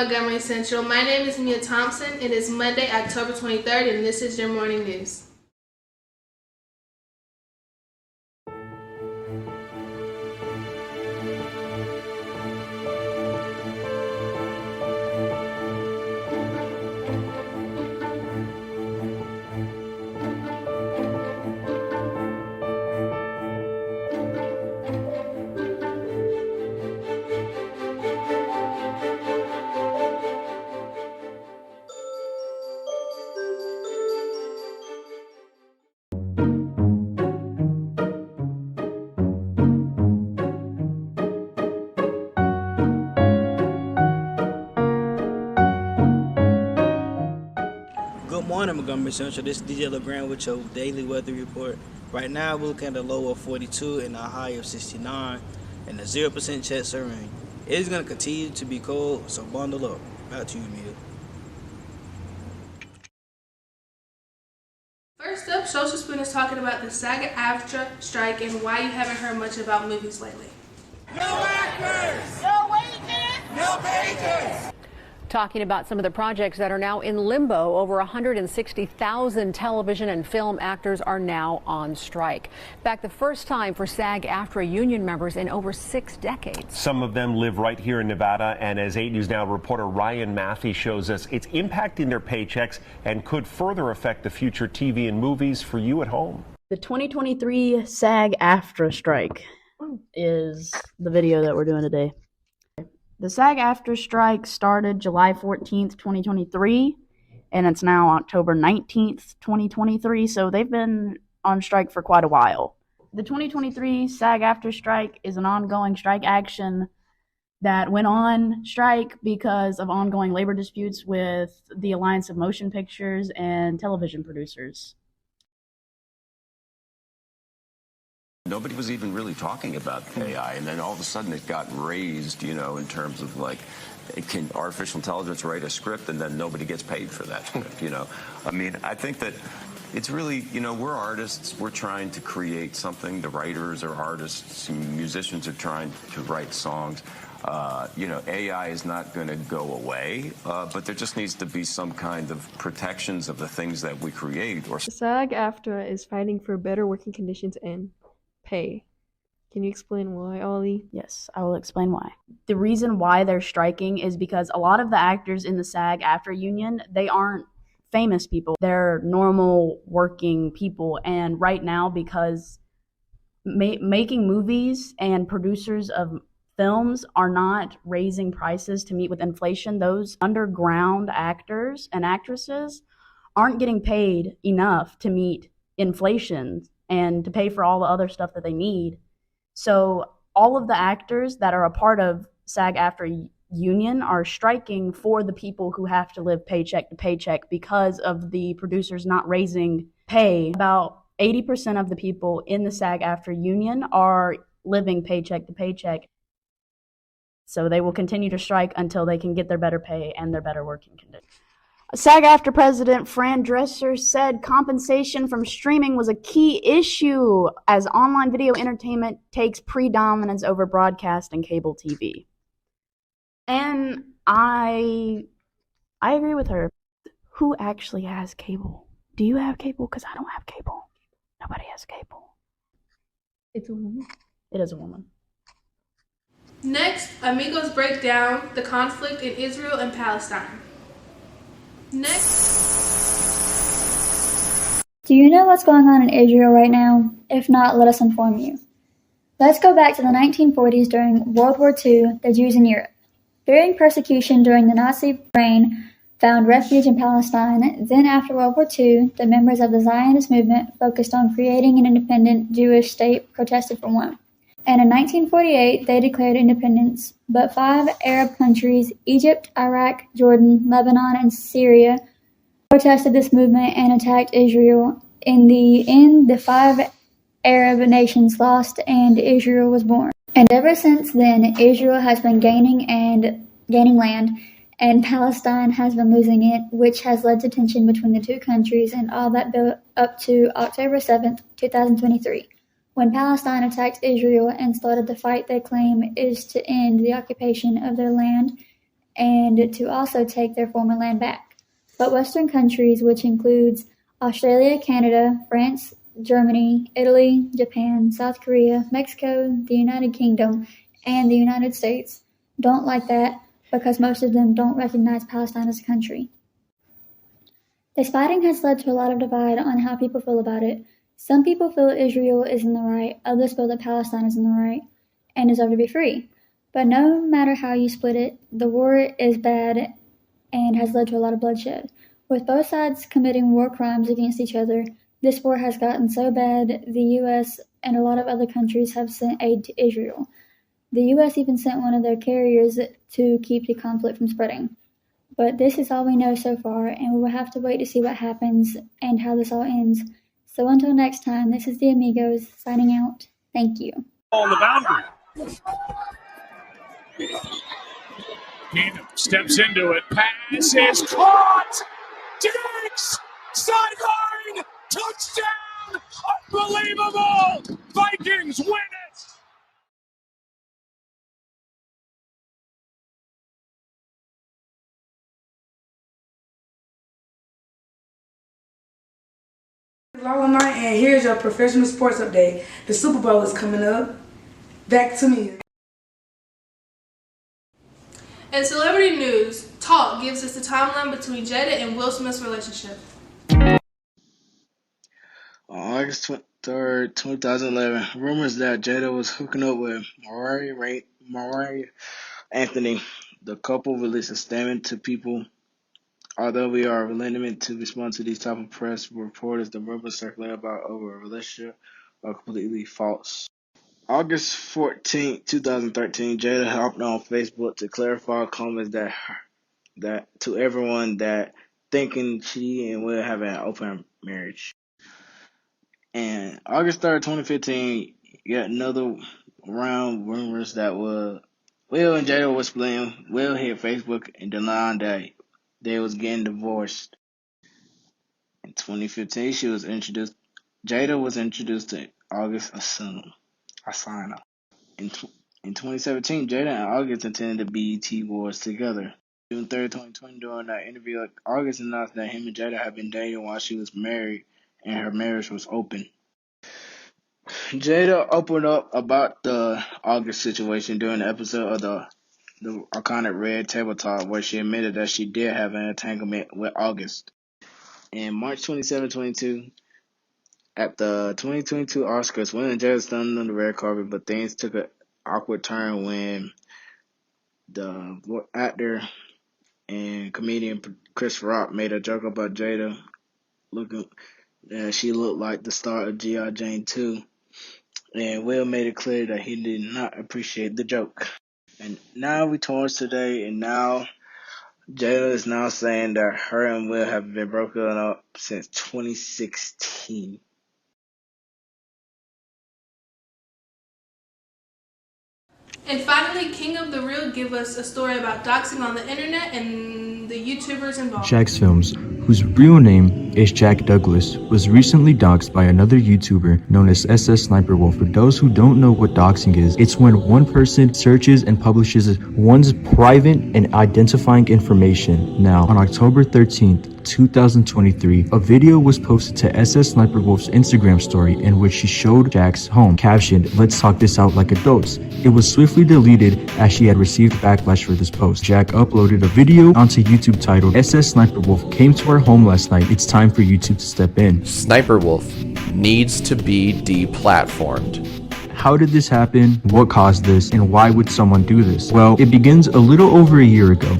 Montgomery Central. My name is Mia Thompson. It is Monday, October 23rd, and this is your morning news. Good morning, Montgomery Central. This is DJ LeGrand with your daily weather report. Right now, we're looking at a low of 42 and a high of 69, and a 0% chance of rain. It is going to continue to be cold, so bundle up. Back to you, Mia. First up, Social Spoon is talking about the SAG AFTRA strike and why you haven't heard much about movies lately. No actors! No wages! No pages! Talking about some of the projects that are now in limbo. Over 160,000 television and film actors are now on strike. Back the first time for SAG AFTRA union members in over 6 decades. Some of them live right here in Nevada, and as 8 News Now reporter Ryan Maffey shows us, it's impacting their paychecks and could further affect the future TV and movies for you at home. The 2023 SAG AFTRA strike is the video that we're doing today. The SAG AFTRA strike started July 14th, 2023, and it's now October 19th, 2023, so they've been on strike for quite a while. The 2023 SAG AFTRA strike is an ongoing strike action that went on strike because of ongoing labor disputes with the Alliance of Motion Pictures and television producers. Nobody was even really talking about AI, and then all of a sudden it got raised, in terms of like, can artificial intelligence write a script and then nobody gets paid for that script, I mean, I think that it's really, we're artists, we're trying to create something. The writers are artists, musicians are trying to write songs. AI is not going to go away, but there just needs to be some kind of protections of the things that we create. SAG AFTRA is fighting for better working conditions and pay. Can you explain why, Ollie? Yes, I will explain why. The reason why they're striking is because a lot of the actors in the SAG AFTRA union, they aren't famous people. They're normal working people. And right now, because making movies and producers of films are not raising prices to meet with inflation, those underground actors and actresses aren't getting paid enough to meet inflation and to pay for all the other stuff that they need. So all of the actors that are a part of SAG AFTRA union are striking for the people who have to live paycheck to paycheck because of the producers not raising pay. About 80% of the people in the SAG AFTRA union are living paycheck to paycheck. So they will continue to strike until they can get their better pay and their better working conditions. SAG AFTRA president Fran Dresser said compensation from streaming was a key issue as online video entertainment takes predominance over broadcast and cable TV. And I agree with her. Who actually has cable? Do you have cable? Because I don't have cable. Nobody has cable. It's a woman. It is a woman. Next, Amigos break down the conflict in Israel and Palestine. Next. Do you know what's going on in Israel right now? If not, let us inform you. Let's go back to the 1940s during World War II, the Jews in Europe. Fearing persecution during the Nazi reign, found refuge in Palestine. Then after World War II, the members of the Zionist movement focused on creating an independent Jewish state, protested for one. And in 1948, they declared independence, but 5 Arab countries, Egypt, Iraq, Jordan, Lebanon, and Syria, protested this movement and attacked Israel. In the end, the 5 Arab nations lost and Israel was born. And ever since then, Israel has been gaining land, and Palestine has been losing it, which has led to tension between the two countries, and all that built up to October 7th, 2023. When Palestine attacked Israel and started the fight they claim is to end the occupation of their land and to also take their former land back. But Western countries, which includes Australia, Canada, France, Germany, Italy, Japan, South Korea, Mexico, the United Kingdom, and the United States, don't like that because most of them don't recognize Palestine as a country. This fighting has led to a lot of divide on how people feel about it. Some people feel Israel is in the right, others feel that Palestine is in the right and deserve to be free. But no matter how you split it, the war is bad and has led to a lot of bloodshed. With both sides committing war crimes against each other, this war has gotten so bad the US and a lot of other countries have sent aid to Israel. The US even sent one of their carriers to keep the conflict from spreading. But this is all we know so far, and we will have to wait to see what happens and how this all ends. So until next time, this is the Amigos signing out. Thank you. On the boundary. Keenum steps into it. Pass is caught. Diggs! Sideline! Touchdown! Unbelievable! Vikings win it! Hello, and here's your professional sports update. The Super Bowl is coming up. Back to me. In celebrity news, Talk gives us the timeline between Jada and Will Smith's relationship. On August 3rd, 2011, rumors that Jada was hooking up with Mariah Anthony. The couple released a statement to people. Although we are reluctant to respond to these type of press reports, the rumors circulating about over a relationship are completely false. August 14th, 2013, Jada hopped on Facebook to clarify comments that to everyone that thinking she and Will have an open marriage. And August 3rd, 2015, yet another round rumors that Will and Jada was splitting. Will hit Facebook and denied that they was getting divorced. In 2015, Jada was introduced to August Asana. In 2017, Jada and August attended the BET Awards together. June 3rd, 2020, during that interview, August announced that him and Jada had been dating while she was married and her marriage was open. Jada opened up about the August situation during the episode of the iconic Red Table Talk, where she admitted that she did have an entanglement with August. In March 27, 2022, at the 2022 Oscars, Will and Jada stood on the red carpet, but things took an awkward turn when the actor and comedian Chris Rock made a joke about Jada she looked like the star of G.I. Jane 2, and Will made it clear that he did not appreciate the joke. And now we towards today, and now Jada is now saying that her and Will have been broken up since 2016. And finally, King of the Real give us a story about doxing on the internet and the YouTubers involved. Jacksfilms, whose real name is Jack Douglas, was recently doxed by another YouTuber known as Sssniperwolf. For those who don't know what doxing is, it's when one person searches and publishes one's private and identifying information. Now, on October 13th, 2023, a video was posted to Sssniperwolf's Instagram story in which she showed Jack's home, captioned, "Let's talk this out like adults." It was swiftly deleted as she had received backlash for this post. Jack uploaded a video onto YouTube titled, "Sssniperwolf came to our home last night. It's time for YouTube to step in. Sniperwolf needs to be deplatformed." How did this happen? What caused this? And why would someone do this? Well, it begins a little over a year ago.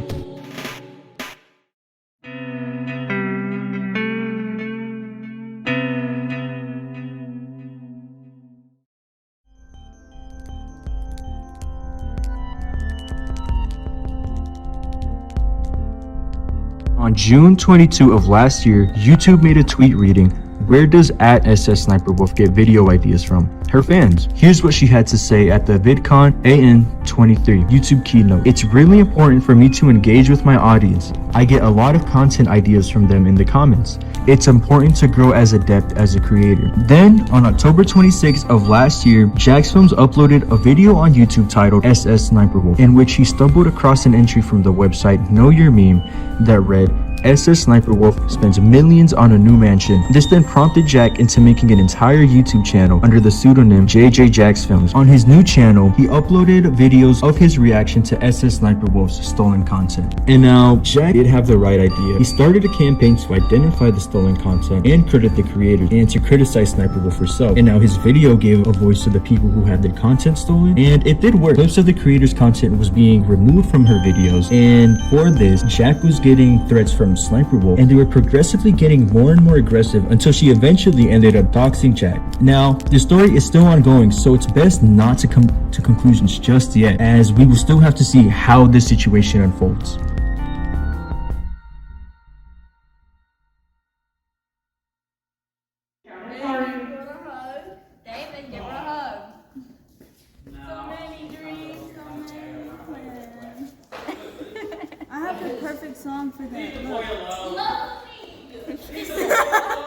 On June 22 of last year, YouTube made a tweet reading, where does @SSSniperwolf get video ideas from? Her fans. Here's what she had to say at the VidCon AN23 YouTube keynote. It's really important for me to engage with my audience. I get a lot of content ideas from them in the comments. It's important to grow as adept as a creator. Then, on October 26th of last year, Jacksfilms uploaded a video on YouTube titled SSSniperwolf, in which he stumbled across an entry from the website Know Your Meme that read, SSSniperwolf spends millions on a new mansion. This then prompted Jack into making an entire YouTube channel under the pseudonym JJ Jacksfilms. On his new channel, he uploaded videos of his reaction to SSSniperwolf's stolen content. And now, Jack did have the right idea. He started a campaign to identify the stolen content and credit the creators, and to criticize Sniperwolf herself. And now his video gave a voice to the people who had their content stolen, and it did work. Clips of the creators' content was being removed from her videos, and for this, Jack was getting threats from Sniperwolf, and they were progressively getting more and more aggressive until she eventually ended up doxing Jack. Now, the story is still ongoing, so it's best not to come to conclusions just yet, as we will still have to see how this situation unfolds. David, give her a hug. So many dreams, so many plans. I have the perfect song for that. Look. Love me.